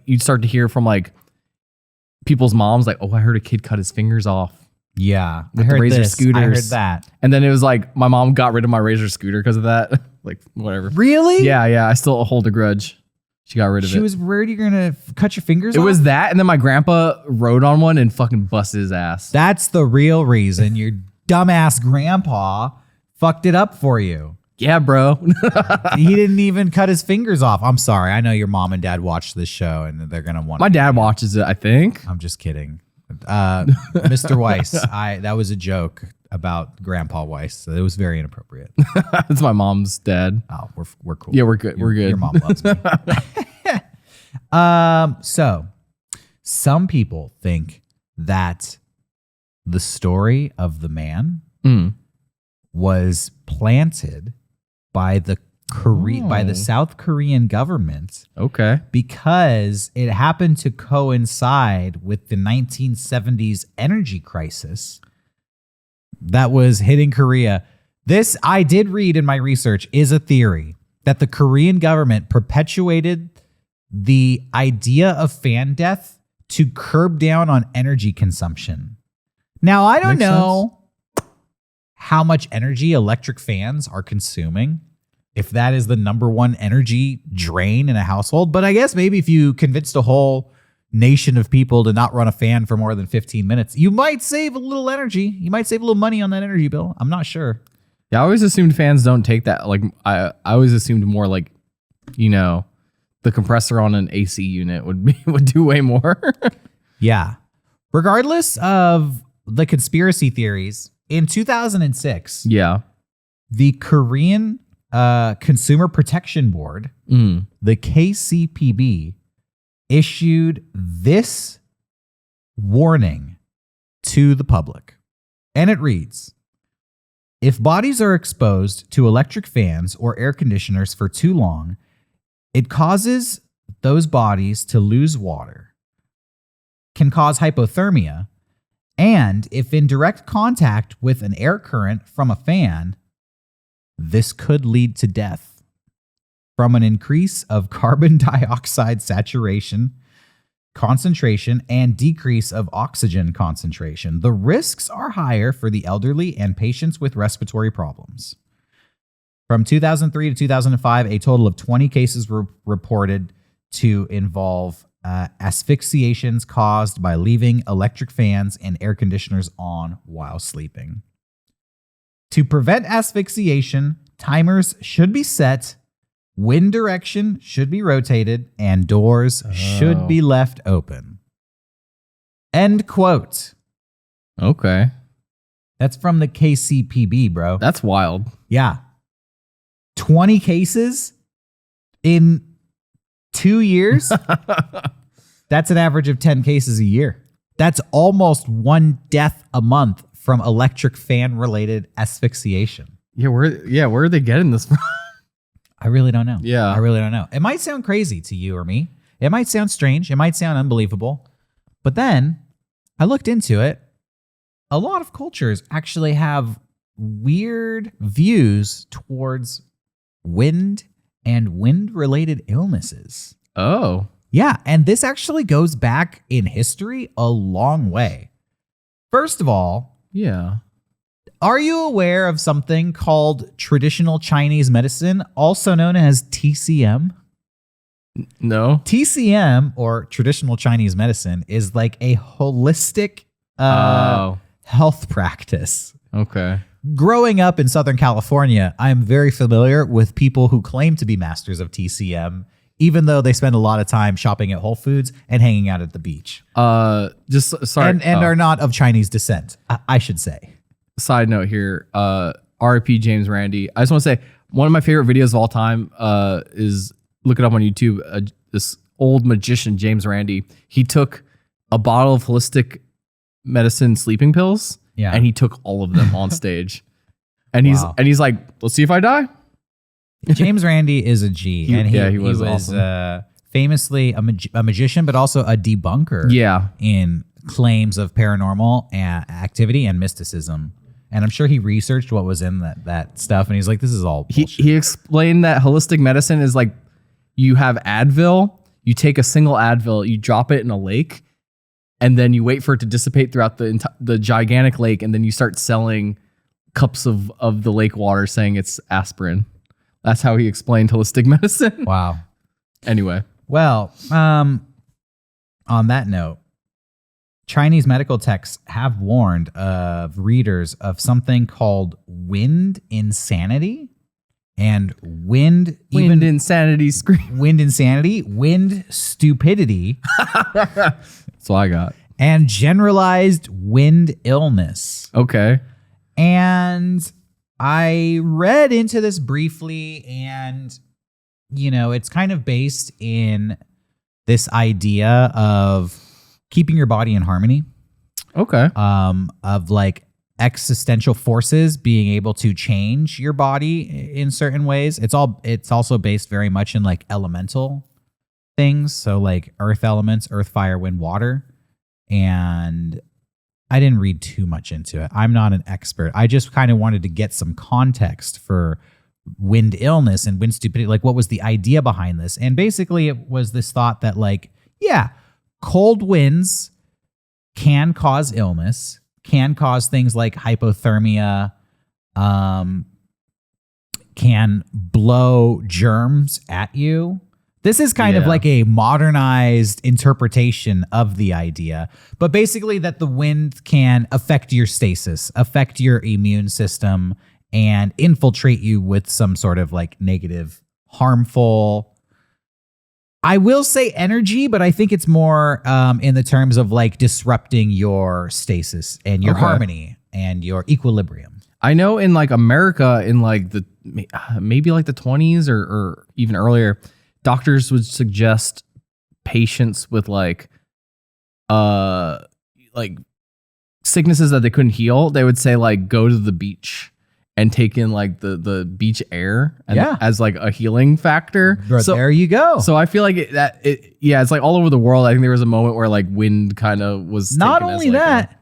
you'd start to hear from people's moms oh, I heard a kid cut his fingers off. Yeah, With I heard the Razor this. scooters. I heard that. And then it was my mom got rid of my Razor scooter because of that. Whatever. Really? Yeah. I still hold a grudge. She got rid of it. She was worried you're gonna cut your fingers It off? was that, and then my grandpa rode on one and fucking busted his ass. That's the real reason your dumbass grandpa fucked it up for you. Yeah, bro. He didn't even cut his fingers off. I'm sorry. I know your mom and dad watch this show, and they're gonna want. My dad watches it, I think. I'm just kidding, Mr. Weiss. That was a joke about Grandpa Weiss. So it was very inappropriate. It's my mom's dad. Oh, we're cool. Yeah, we're good. We're good. Your mom loves me. So some people think that the story of the man was planted by the by the South Korean government. Okay. Because it happened to coincide with the 1970s energy crisis that was hitting Korea. This, I did read in my research, is a theory that the Korean government perpetuated the idea of fan death to curb down on energy consumption. Now, I don't know how much energy electric fans are consuming, if that is the number one energy drain in a household. But I guess maybe if you convinced a whole nation of people to not run a fan for more than 15 minutes, you might save a little energy. You might save a little money on that energy bill. I'm not sure. Yeah, I always assumed fans don't take that. I always assumed more the compressor on an AC unit would do way more. Yeah. Regardless of the conspiracy theories, in 2006, Yeah. the Korean Consumer Protection Board, the KCPB, issued this warning to the public. And it reads, if bodies are exposed to electric fans or air conditioners for too long, it causes those bodies to lose water, can cause hypothermia, and if in direct contact with an air current from a fan, this could lead to death from an increase of carbon dioxide saturation, concentration, and decrease of oxygen concentration. The risks are higher for the elderly and patients with respiratory problems. From 2003 to 2005, a total of 20 cases were reported to involve asphyxiations caused by leaving electric fans and air conditioners on while sleeping. To prevent asphyxiation, timers should be set, wind direction should be rotated, and doors should be left open. End quote. Okay. That's from the KCPB, bro. That's wild. Yeah. 20 cases in 2 years? That's an average of 10 cases a year. That's almost 1 death a month from electric fan related asphyxiation. Yeah, where are they getting this from? I really don't know. Yeah. I really don't know. It might sound crazy to you or me. It might sound strange. It might sound unbelievable. But then I looked into it. A lot of cultures actually have weird views towards wind and wind-related illnesses. Oh. Yeah, and this actually goes back in history a long way. First of all, Yeah. are you aware of something called traditional Chinese medicine, also known as TCM? No. TCM, or traditional Chinese medicine, is like a holistic health practice. Okay. Growing up in Southern California, I'm very familiar with people who claim to be masters of TCM, even though they spend a lot of time shopping at Whole Foods and hanging out at the beach. Just sorry. And are not of Chinese descent, I should say. Side note here. RIP James Randi. I just want to say one of my favorite videos of all time is look it up on YouTube. This old magician James Randi. He took a bottle of holistic medicine sleeping pills. Yeah. And he took all of them on stage. And Wow. he's like, let's see if I die. James Randi is a G. He was awesome. Famously a magician, but also a debunker Yeah. in claims of paranormal activity and mysticism. And I'm sure he researched what was in that stuff. And he's like, this is all bullshit. He explained that holistic medicine is like you have Advil, you take a single Advil, you drop it in a lake, and then you wait for it to dissipate throughout the gigantic lake, and then you start selling cups of the lake water saying it's aspirin. That's how he explained holistic medicine. Wow. Anyway. Well, on that note, Chinese medical texts have warned of readers of something called wind insanity and wind insanity scream. wind insanity, wind stupidity, That's all I got. and generalized wind illness. Okay. And I read into this briefly, and, you know, it's kind of based in this idea of keeping your body in harmony, Okay. of like existential forces being able to change your body in certain ways. It's also based very much in like elemental things. So like earth elements, earth, fire, wind, water. And I didn't read too much into it. I'm not an expert. I just kind of wanted to get some context for wind illness and wind stupidity. Like, what was the idea behind this? And basically it was this thought that like, yeah, cold winds can cause illness, can cause things like hypothermia, can blow germs at you. This is kind of like a modernized interpretation of the idea, but basically that the wind can affect your stasis, affect your immune system, and infiltrate you with some sort of like negative, harmful, I will say energy, but I think it's more in the terms of like disrupting your stasis and your harmony and your equilibrium. I know in like America in like the maybe like the 20s or even earlier, doctors would suggest patients with like sicknesses that they couldn't heal. They would say like go to the beach and take in like the beach air and as like a healing factor. But so there you go. So I feel like it's like all over the world. I think there was a moment where like wind kind of was not only that,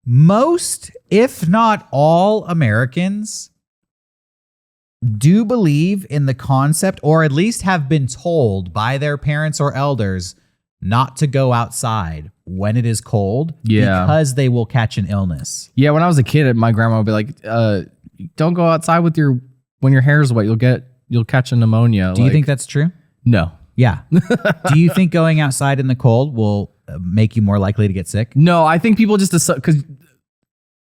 most, if not all Americans do believe in the concept, or at least have been told by their parents or elders not to go outside when it is cold because they will catch an illness. Yeah, when I was a kid, my grandma would be like, don't go outside with when your hair's wet, you'll catch a pneumonia. Do you think that's true? No. Yeah. Do you think going outside in the cold will make you more likely to get sick? No, I think people just because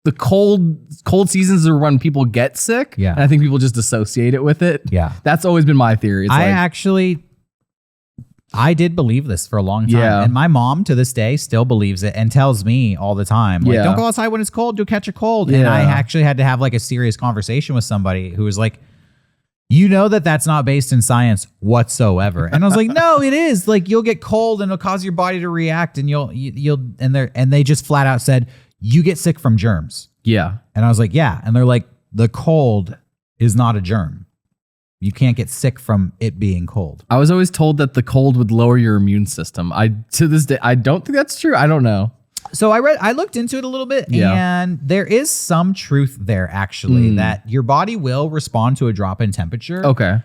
the cold seasons are when people get sick. Yeah. And I think people just associate it with it. Yeah. That's always been my theory. It's I actually I did believe this for a long time. Yeah. And my mom to this day still believes it and tells me all the time, like, Yeah. don't go outside when it's cold, you'll catch a cold. And I Yeah. actually had to have like a serious conversation with somebody who was like, you know that that's not based in science whatsoever. And I was like, no, it is. Like, you'll get cold and it'll cause your body to react, and and they just flat out said, you get sick from germs. Yeah. And I was like, yeah. And they're like, the cold is not a germ. You can't get sick from it being cold. I was always told that the cold would lower your immune system. To this day, I don't think that's true. I don't know. So I looked into it a little bit, Yeah. and there is some truth there, actually, that your body will respond to a drop in temperature. Okay.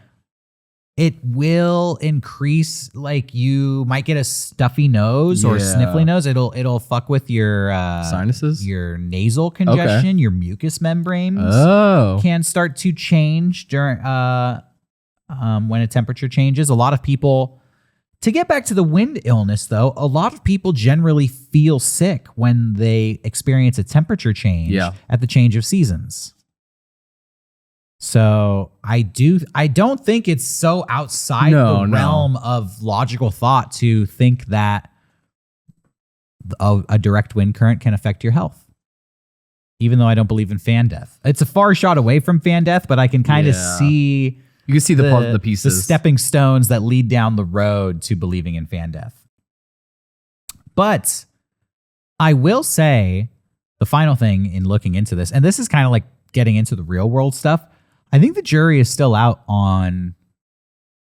It will increase, like, you might get a stuffy nose or Yeah. sniffly nose. It'll fuck with your Sinuses? your nasal congestion, your mucous membranes Oh. can start to change during when a temperature changes. A lot of people, to get back to the wind illness though, a lot of people generally feel sick when they experience a temperature change at the change of seasons. So I don't think it's so outside the realm of logical thought to think that a direct wind current can affect your health. Even though I don't believe in fan death. It's a far shot away from fan death, but I can kind of see You can see the pieces. the stepping stones that lead down the road to believing in fan death. But I will say the final thing in looking into this, and this is kind of like getting into the real world stuff, I think the jury is still out on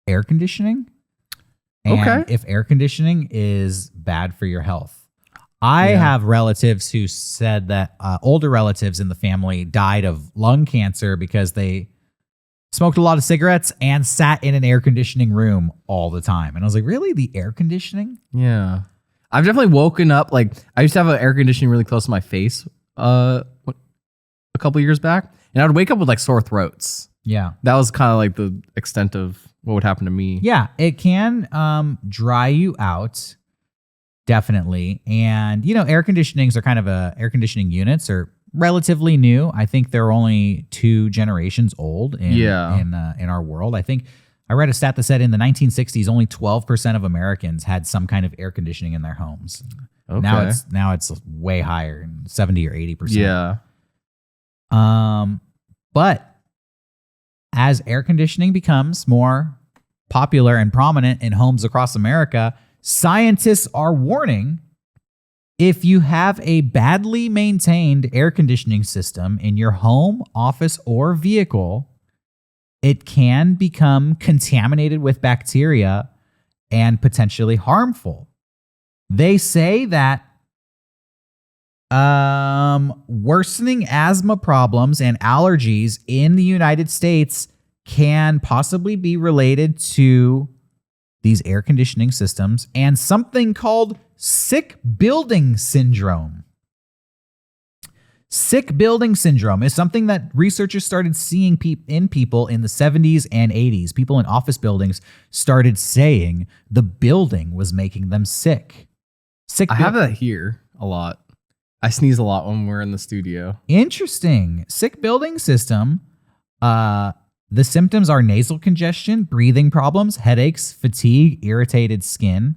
air conditioning. And if air conditioning is bad for your health. I have relatives who said that older relatives in the family died of lung cancer because they smoked a lot of cigarettes and sat in an air conditioning room all the time. And I was like, really? The air conditioning? Yeah. I've definitely woken up, like, I used to have an air conditioning really close to my face a couple years back, and I would wake up with like sore throats. Yeah. That was kind of like the extent of what would happen to me. Yeah, it can dry you out, definitely. And, air conditionings are kind of air conditioning units are relatively new. I think they're only 2 generations old in our world. I think I read a stat that said in the 1960s, only 12% of Americans had some kind of air conditioning in their homes. Okay. Now it's way higher, 70 or 80%. Yeah. But as air conditioning becomes more popular and prominent in homes across America, scientists are warning if you have a badly maintained air conditioning system in your home, office, or vehicle, it can become contaminated with bacteria and potentially harmful. They say that worsening asthma problems and allergies in the United States can possibly be related to these air conditioning systems and something called sick building syndrome. Sick building syndrome is something that researchers started seeing in people in the 70s and 80s. People in office buildings started saying the building was making them sick. I have that here a lot. I sneeze a lot when we're in the studio. Interesting. Sick building system. The symptoms are nasal congestion, breathing problems, headaches, fatigue, irritated skin.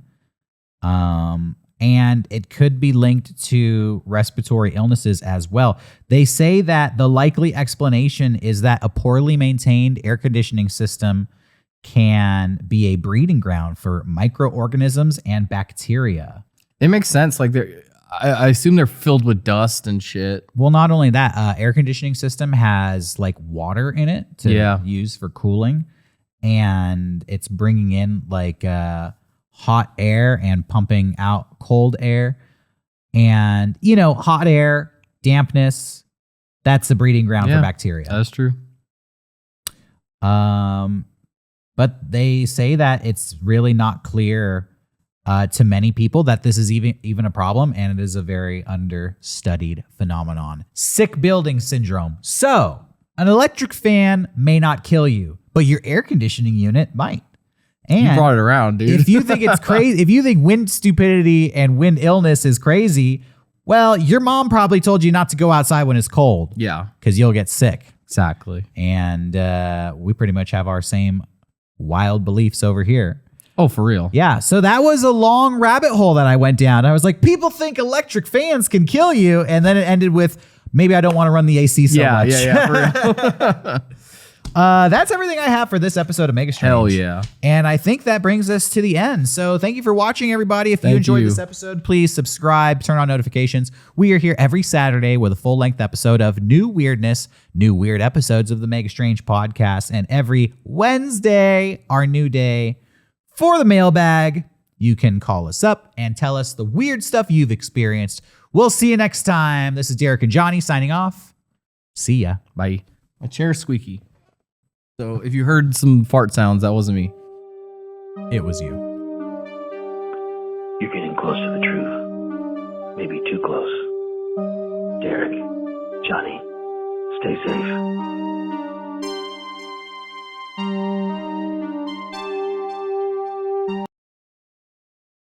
And it could be linked to respiratory illnesses as well. They say that the likely explanation is that a poorly maintained air conditioning system can be a breeding ground for microorganisms and bacteria. It makes sense. Like, I assume they're filled with dust and shit. Well, not only that, air conditioning system has like water in it to use for cooling, and it's bringing in like hot air and pumping out cold air. And, hot air, dampness, that's the breeding ground for bacteria. That's true. But they say that it's really not clear to many people that this is even a problem, and it is a very understudied phenomenon. Sick building syndrome. So, an electric fan may not kill you, but your air conditioning unit might. And you brought it around, dude. if you think it's crazy, if you think wind stupidity and wind illness is crazy, well, your mom probably told you not to go outside when it's cold. Yeah. Because you'll get sick. Exactly. And we pretty much have our same wild beliefs over here. Oh, for real? Yeah, so that was a long rabbit hole that I went down. I was like, people think electric fans can kill you, and then it ended with maybe I don't want to run the AC so much. Yeah, for real. That's everything I have for this episode of Mega Strange. Hell yeah. And I think that brings us to the end. So thank you for watching, everybody. If you Thank enjoyed you. this episode, please subscribe, turn on notifications. We are here every Saturday with a full-length episode of new weirdness, new weird episodes of the Mega Strange podcast. And every Wednesday, our new day for the mailbag, you can call us up and tell us the weird stuff you've experienced. We'll see you next time. This is Derek and Johnny signing off. See ya. Bye. My chair's squeaky. So if you heard some fart sounds, that wasn't me. It was you. You're getting close to the truth. Maybe too close. Derek, Johnny, stay safe.